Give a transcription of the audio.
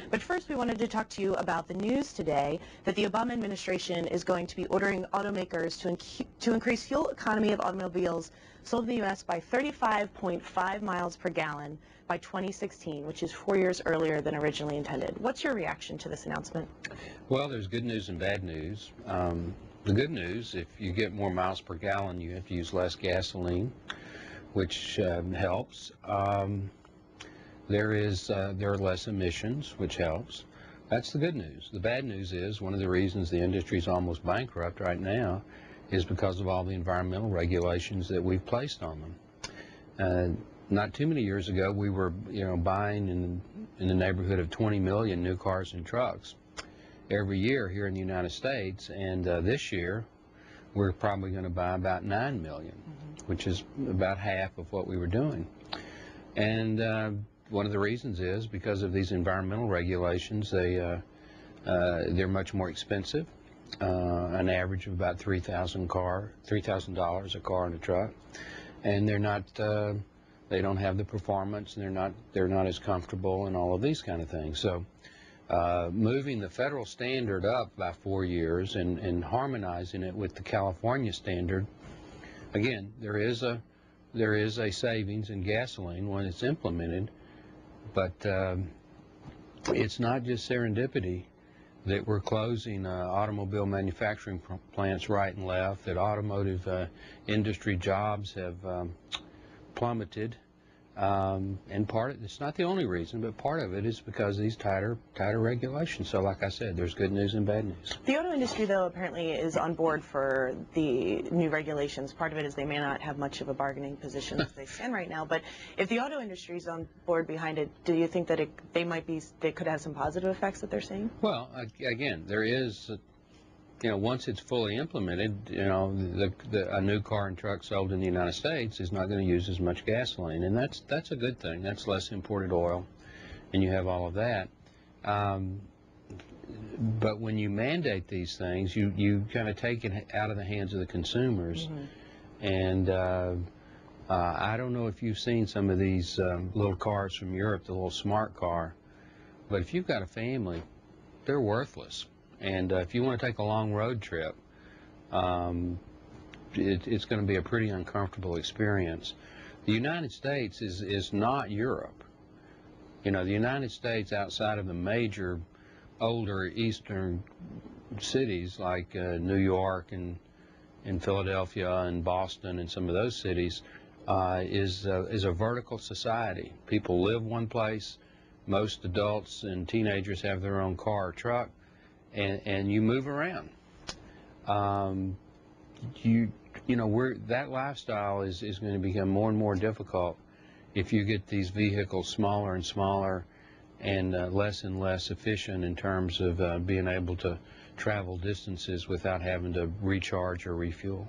But first, we wanted to talk to you about the news today that the Obama administration is going to be ordering automakers to increase fuel economy of automobiles sold in the U.S. by 35.5 miles per gallon by 2016, which is 4 years earlier than originally intended. What's your reaction to this announcement? Well, there's good news and bad news. The good news, if you get more miles per gallon, you have to use less gasoline, which helps. There are less emissions, which helps. That's the good news. The bad news is one of the reasons the industry is almost bankrupt right now is because of all the environmental regulations that we've placed on them. Not too many years ago, we were, buying in the neighborhood of 20 million new cars and trucks every year here in the United States, and this year we're probably going to buy about 9 million, which is about half of what we were doing. And one of the reasons is because of these environmental regulations. They're much more expensive, an average of about $3,000 a car and a truck, and they don't have the performance, and they're not as comfortable, and all of these kind of things. So moving the federal standard up by 4 years and harmonizing it with the California standard, again, there is a savings in gasoline when it's implemented, but it's not just serendipity that we're closing automobile manufacturing plants right and left, that automotive industry jobs have plummeted. And it's not the only reason, but part of it is because of these tighter regulations. So like I said, there's good news and bad news. The auto industry, though, apparently is on board for the new regulations. Part of it is they may not have much of a bargaining position as they stand right now, but if the auto industry is on board behind it, do you think that they could have some positive effects that they're seeing? Well, again, there is, once it's fully implemented, a new car and truck sold in the United States is not going to use as much gasoline, and that's a good thing. That's less imported oil, and you have all of that. But when you mandate these things, you kind of take it out of the hands of the consumers. And I don't know if you've seen some of these little cars from Europe, the little smart car, but if you've got a family, they're worthless. And if you want to take a long road trip, it's going to be a pretty uncomfortable experience. The United States is not Europe. The United States, outside of the major older eastern cities like New York and Philadelphia and Boston and some of those cities, is a vertical society. People live one place. Most adults and teenagers have their own car or truck. And you move around. That lifestyle is going to become more and more difficult if you get these vehicles smaller and smaller and less efficient in terms of being able to travel distances without having to recharge or refuel.